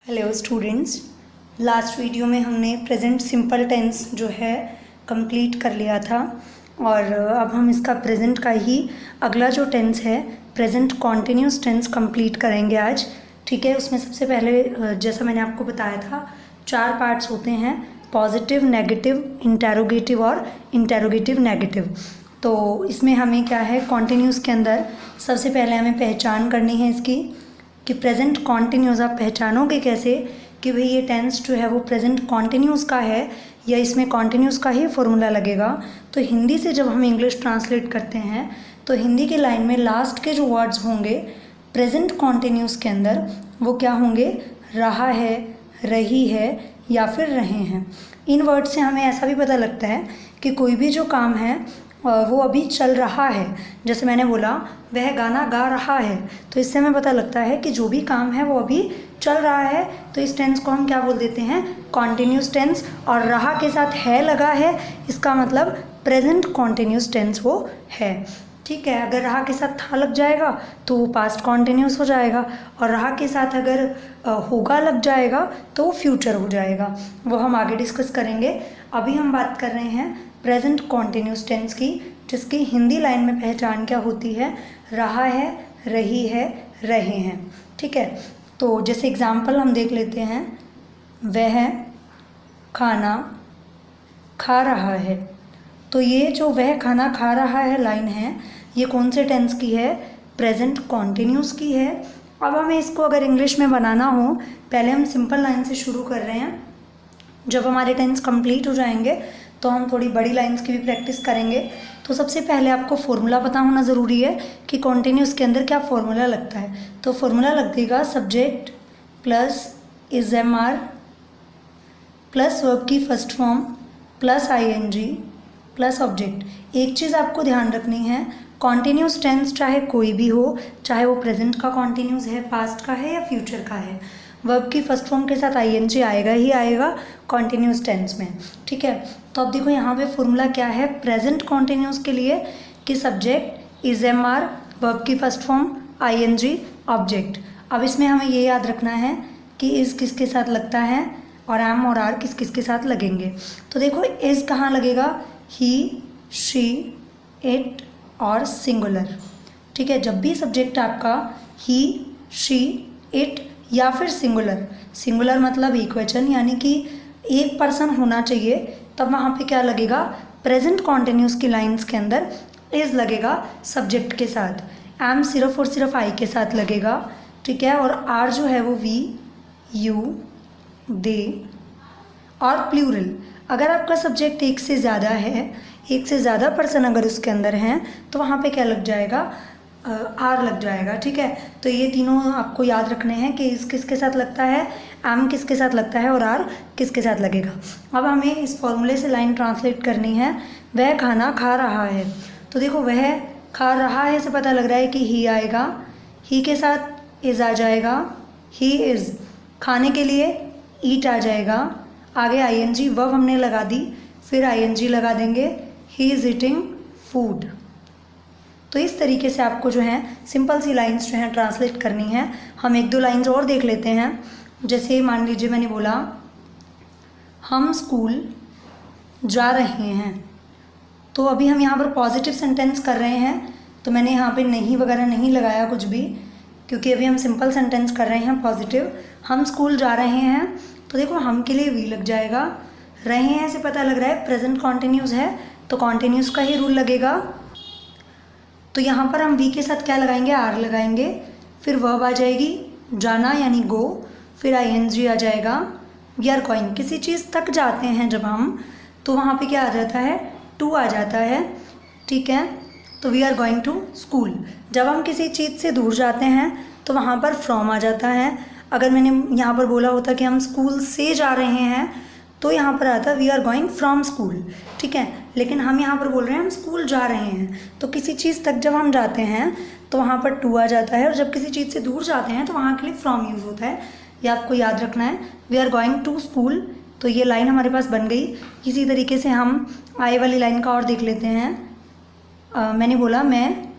Hello students, last video में हमने present simple tense जो है कंप्लीट कर लिया था और अब हम इसका प्रेजेंट का ही अगला जो टेंस है प्रेजेंट कॉन्टिन्यूस टेंस कंप्लीट करेंगे आज। ठीक है, उसमें सबसे पहले जैसा मैंने आपको बताया था 4 पार्ट्स होते हैं, पॉजिटिव, नेगेटिव, इंटेरोगेटिव और इंटेरोगेटिव नेगेटिव। तो इसमें हमें क्या है, कॉन्टिन्यूस के अंदर सबसे पहले हमें पहचान करनी है इसकी कि प्रेजेंट कॉन्टिन्यूस। आप पहचानोगे कैसे कि भाई ये टेंस जो है वो प्रेजेंट कॉन्टिन्यूस का है या इसमें कॉन्टिन्यूस का ही फॉर्मूला लगेगा। तो हिंदी से जब हम इंग्लिश ट्रांसलेट करते हैं तो हिंदी की लाइन में लास्ट के जो वर्ड्स होंगे प्रेजेंट कॉन्टिन्यूस के अंदर वो क्या होंगे, रहा है, रही है या फिर रहे हैं। इन वर्ड से हमें ऐसा भी पता लगता है कि कोई भी जो काम है वो अभी चल रहा है। जैसे मैंने बोला वह गाना गा रहा है, तो इससे हमें पता लगता है कि जो भी काम है वो अभी चल रहा है। तो इस टेंस को हम क्या बोल देते हैं, कॉन्टिन्यूस टेंस। और रहा के साथ है लगा है, इसका मतलब प्रेजेंट कॉन्टिन्यूस टेंस वो है। ठीक है, अगर रहा के साथ था लग जाएगा तो वो पास्ट कॉन्टिन्यूस हो जाएगा, और रहा के साथ अगर होगा लग जाएगा तो वो फ्यूचर हो जाएगा। वो हम आगे डिस्कस करेंगे। अभी हम बात कर रहे हैं प्रेजेंट कॉन्टिन्यूस टेंस की, जिसकी हिंदी लाइन में पहचान क्या होती है, रहा है, रही है, रहे हैं। ठीक है, तो जैसे एग्जाम्पल हम देख लेते हैं, वह खाना खा रहा है। तो ये जो वह खाना खा रहा है लाइन है, ये कौन से टेंस की है, प्रेजेंट कॉन्टिन्यूस की है। अब हमें इसको अगर इंग्लिश में बनाना हो, पहले हम सिंपल लाइन से शुरू कर रहे हैं। जब हमारे टेंस कंप्लीट हो जाएंगे तो हम थोड़ी बड़ी लाइंस की भी प्रैक्टिस करेंगे। तो सबसे पहले आपको फॉर्मूला पता होना ज़रूरी है कि कॉन्टिन्यूस के अंदर क्या फॉर्मूला लगता है। तो फॉर्मूला लगेगा subject plus is am are plus verb की first form plus ING plus object. एक चीज़ आपको ध्यान रखनी है, कॉन्टिन्यूस टेंस चाहे कोई भी हो, चाहे वो प्रेजेंट का कॉन्टिन्यूस है, पास्ट का है या फ्यूचर का है, वर्ब की फर्स्ट फॉर्म के साथ आईएनजी आएगा ही आएगा कॉन्टिन्यूस टेंस में। ठीक है, तो अब देखो यहाँ पे फॉर्मूला क्या है प्रेजेंट कॉन्टिन्यूस के लिए, कि subject is am are, verb की फर्स्ट फॉर्म आईएनजी, ऑब्जेक्ट। अब इसमें हमें ये याद रखना है कि इज़ किसके साथ लगता है और एम और आर किस किस के साथ लगेंगे। तो देखो इज़ कहाँ लगेगा, ही, शी, इट और सिंगुलर। ठीक है, जब भी सब्जेक्ट आपका ही, शी, इट या फिर सिंगुलर मतलब एकवचन यानी कि एक पर्सन होना चाहिए, तब वहाँ पे क्या लगेगा, प्रेजेंट कॉन्टिन्यूस की लाइंस के अंदर इज़ लगेगा सब्जेक्ट के साथ, एम सिर्फ और सिर्फ आई के साथ लगेगा। ठीक है, और आर जो है वो वी, यू, दे और प्लूरल। अगर आपका सब्जेक्ट एक से ज़्यादा है, एक से ज़्यादा पर्सन अगर उसके अंदर हैं, तो वहाँ पे क्या लग जाएगा, आर लग जाएगा। ठीक है, तो ये तीनों आपको याद रखने हैं कि इस किसके साथ लगता है, एम किसके साथ लगता है और आर किसके साथ लगेगा। अब हमें इस फॉर्मूले से लाइन ट्रांसलेट करनी है, वह खाना खा रहा है। तो देखो वह खा रहा है से पता लग रहा है कि ही आएगा, ही के साथ इज़ आ जाएगा, ही इज़, खाने के लिए ईट आ जाएगा, आगे आईएनजी वर्ब हमने लगा दी, फिर आईएनजी लगा देंगे, ही इज़ ईटिंग फूड। तो इस तरीके से आपको जो है सिंपल सी लाइंस जो हैं ट्रांसलेट करनी है। हम एक दो लाइंस और देख लेते हैं। जैसे मान लीजिए मैंने बोला हम स्कूल जा रहे हैं, तो अभी हम यहाँ पर पॉजिटिव सेंटेंस कर रहे हैं, तो मैंने यहाँ पे नहीं वगैरह नहीं लगाया कुछ भी, क्योंकि अभी हम सिंपल सेंटेंस कर रहे हैं पॉजिटिव। हम स्कूल जा रहे हैं, तो देखो हम के लिए वी लग जाएगा, रहे हैं से पता लग रहा है प्रेजेंट कॉन्टिन्यूस है, तो कॉन्टिन्यूस का ही रूल लगेगा। तो यहाँ पर हम वी के साथ क्या लगाएंगे, आर लगाएंगे, फिर वर्ब आ जाएगी जाना यानी गो, फिर आईएनजी आ जाएगा, वी आर गोइंग। किसी चीज़ तक जाते हैं जब हम, तो वहाँ पे क्या आ जाता है, टू आ जाता है। ठीक है, तो we are going to school. जब हम किसी चीज़ से दूर जाते हैं तो वहाँ पर फ्रॉम आ जाता है। अगर मैंने यहाँ पर बोला होता कि हम स्कूल से जा रहे हैं, तो यहाँ पर आता we are going from school. ठीक है, लेकिन हम यहाँ पर बोल रहे हैं हम स्कूल जा रहे हैं, तो किसी चीज़ तक जब हम जाते हैं तो वहाँ पर टू आ जाता है, और जब किसी चीज़ से दूर जाते हैं तो वहाँ के लिए फ्रॉम यूज़ होता है। ये आपको याद रखना है, we are going to school. तो ये लाइन हमारे पास बन गई। इसी तरीके से हम आए वाली लाइन का और देख लेते हैं। मैंने बोला मैं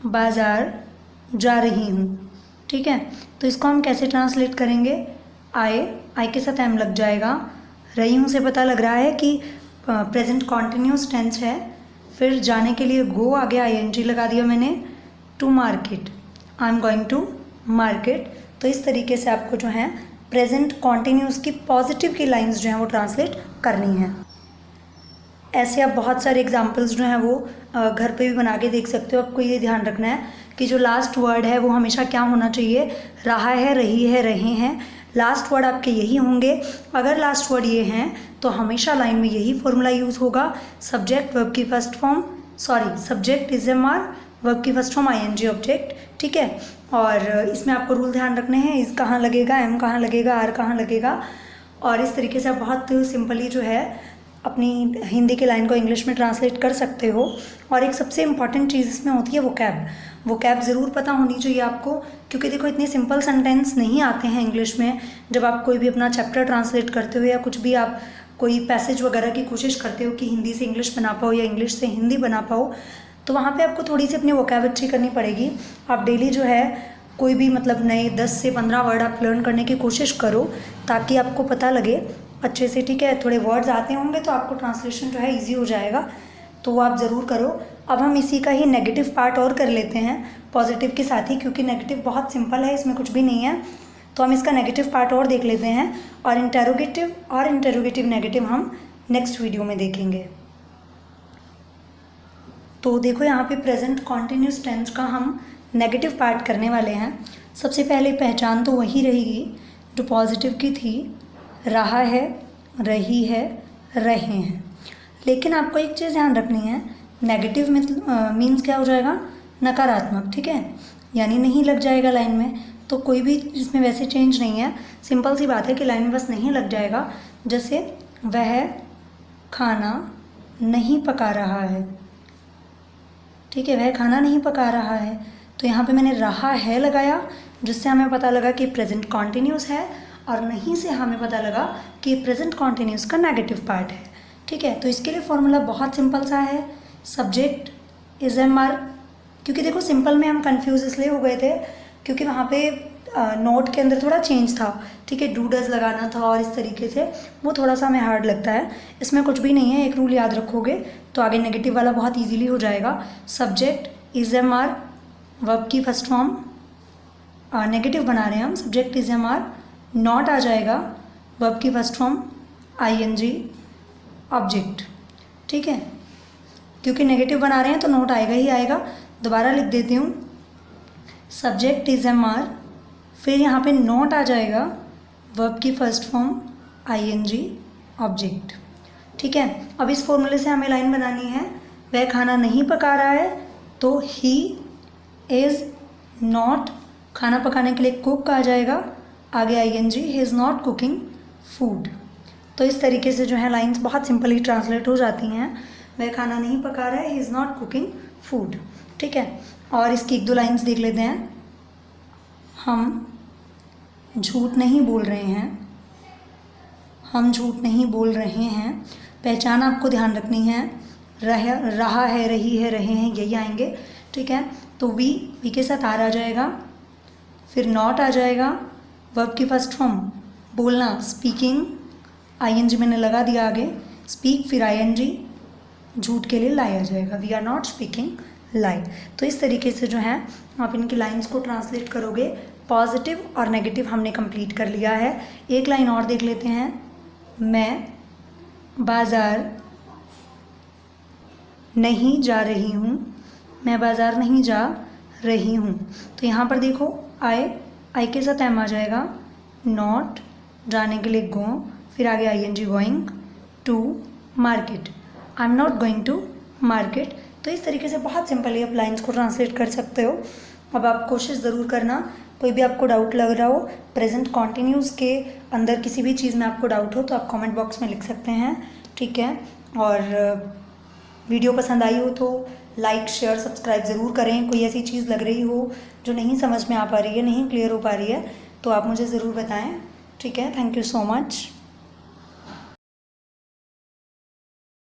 बाज़ार जा रही हूँ। ठीक है, तो इसको हम कैसे ट्रांसलेट करेंगे, आई के साथ एम लग जाएगा। रही हूँ से पता लग रहा है कि प्रेजेंट कॉन्टिन्यूस टेंस है। फिर जाने के लिए गो, आगे आईएनजी लगा दिया मैंने। To market, I am going to market. तो इस तरीके से आपको जो है प्रेजेंट कॉन्टिन्यूस की पॉजिटिव की लाइंस जो हैं वो ट्रांसलेट करनी है। ऐसे आप बहुत सारे एग्जाम्पल्स जो हैं वो घर पे भी बना के देख सकते हो। आपको ये ध्यान रखना है कि जो लास्ट वर्ड है वो हमेशा क्या होना चाहिए, रहा है, रही है, रहे हैं। लास्ट वर्ड आपके यही होंगे। अगर लास्ट वर्ड ये हैं तो हमेशा लाइन में यही फॉर्मूला यूज़ होगा। सब्जेक्ट वर्ब की first form, subject is am are, verb की फर्स्ट फॉर्म आईएनजी ऑब्जेक्ट, ठीक है। और इसमें आपको रूल ध्यान रखने हैं, इस कहाँ लगेगा, एम कहाँ लगेगा, आर कहाँ लगेगा। और इस तरीके से आप बहुत सिंपली जो है अपनी हिंदी के लाइन को इंग्लिश में ट्रांसलेट कर सकते हो। और एक सबसे इम्पॉर्टेंट चीज़ इसमें होती है वो कैब ज़रूर पता होनी चाहिए आपको, क्योंकि देखो इतने सिंपल सेंटेंस नहीं आते हैं इंग्लिश में। जब आप कोई भी अपना चैप्टर ट्रांसलेट करते हो या कुछ भी आप कोई पैसेज वगैरह की कोशिश करते हो कि हिंदी से इंग्लिश बना पाओ या इंग्लिश से हिंदी बना पाओ, तो वहाँ पे आपको थोड़ी सी अपनी वोकैब अच्छी करनी पड़ेगी। आप डेली जो है कोई भी मतलब नए 10 से 15 वर्ड आप लर्न करने की कोशिश करो, ताकि आपको पता लगे अच्छे से, ठीक है। थोड़े वर्ड्स आते होंगे तो आपको ट्रांसलेशन जो है ईजी हो जाएगा, तो वो आप ज़रूर करो। अब हम इसी का ही नेगेटिव पार्ट और कर लेते हैं पॉजिटिव के साथ ही, क्योंकि नेगेटिव बहुत सिंपल है, इसमें कुछ भी नहीं है। तो हम इसका नेगेटिव पार्ट और देख लेते हैं, और इंटेरोगेटिव नेगेटिव हम नेक्स्ट वीडियो में देखेंगे। तो देखो यहाँ पे प्रेजेंट कॉन्टिन्यूस टेंस का हम नेगेटिव पार्ट करने वाले हैं। सबसे पहले पहचान तो वही रहेगी जो पॉजिटिव की थी, रहा है, रही है, रहे हैं। लेकिन आपको एक चीज़ ध्यान रखनी है, नेगेटिव मीन्स क्या हो जाएगा, नकारात्मक, ठीक है, यानी नहीं लग जाएगा लाइन में। तो कोई भी इसमें वैसे चेंज नहीं है, सिंपल सी बात है कि लाइन में बस नहीं लग जाएगा। जैसे वह खाना नहीं पका रहा है, ठीक है, वह खाना नहीं पका रहा है। तो यहाँ पे मैंने रहा है लगाया, जिससे हमें पता लगा कि प्रेजेंट कॉन्टिन्यूस है, और नहीं से हमें पता लगा कि प्रेजेंट कॉन्टिन्यूस का नेगेटिव पार्ट है, ठीक है। तो इसके लिए फॉर्मूला बहुत सिंपल सा है, सब्जेक्ट इज एम आर। क्योंकि देखो सिंपल में हम कंफ्यूज इसलिए हो गए थे क्योंकि वहाँ पे नोट के अंदर थोड़ा चेंज था, ठीक है, डू डज लगाना था, और इस तरीके से वो थोड़ा सा हमें हार्ड लगता है। इसमें कुछ भी नहीं है, एक रूल याद रखोगे तो आगे नेगेटिव वाला बहुत ईजीली हो जाएगा। Subject is am are, verb की फर्स्ट फॉर्म, नेगेटिव बना रहे हैं हम, subject is am are, not आ जाएगा, वर्ब की फर्स्ट फॉर्म आईएनजी ऑब्जेक्ट, ठीक है। क्योंकि नेगेटिव बना रहे हैं तो नोट आएगा ही आएगा। दोबारा लिख देती हूँ, सब्जेक्ट इज एम आर, फिर यहाँ पे नोट आ जाएगा, वर्ब की फर्स्ट फॉर्म आईएनजी ऑब्जेक्ट, ठीक है। अब इस फॉर्मूले से हमें लाइन बनानी है, वह खाना नहीं पका रहा है तो ही इज़ नॉट, खाना पकाने के लिए कुक आ जाएगा, आगे ING, he is not cooking food. तो इस तरीके से जो है लाइंस बहुत सिंपली ट्रांसलेट हो जाती हैं। वह खाना नहीं पका रहा है, ही इज़ नॉट कुकिंग फूड, ठीक है। और इसकी एक दो लाइंस देख लेते हैं। हम झूठ नहीं बोल रहे हैं, हम झूठ नहीं बोल रहे हैं। पहचान आपको ध्यान रखनी है, रहा है, रही है, रहे हैं, यही आएंगे, ठीक है। तो वी के साथ आर आ जाएगा, फिर नॉट आ जाएगा, वर्ब की फर्स्ट फॉर्म बोलना, स्पीकिंग, आईएनजी मैंने लगा दिया आगे, स्पीक, फिर आईएनजी, झूठ के लिए लाई आ जाएगा, वी आर नॉट स्पीकिंग लाई। तो इस तरीके से जो है आप इनकी लाइंस को ट्रांसलेट करोगे। पॉजिटिव और नेगेटिव हमने कंप्लीट कर लिया है। एक लाइन और देख लेते हैं, मैं बाज़ार नहीं जा रही हूँ, मैं बाज़ार नहीं जा रही हूँ। तो यहाँ पर देखो आई के साथ एम आ जाएगा, नॉट, जाने के लिए गो, फिर आगे ING, going to market, I am not going to market. तो इस तरीके से बहुत सिंपली आप लाइंस को ट्रांसलेट कर सकते हो। अब आप कोशिश ज़रूर करना, कोई भी आपको डाउट लग रहा हो, प्रेजेंट कॉन्टिन्यूस के अंदर किसी भी चीज़ में आपको डाउट हो तो आप कमेंट बॉक्स में लिख सकते हैं, ठीक है। और वीडियो पसंद आई हो तो लाइक, शेयर, सब्सक्राइब ज़रूर करें। कोई ऐसी चीज़ लग रही हो जो नहीं समझ में आ पा रही है, नहीं क्लियर हो पा रही है, तो आप मुझे ज़रूर बताएं, ठीक है। Thank you so much.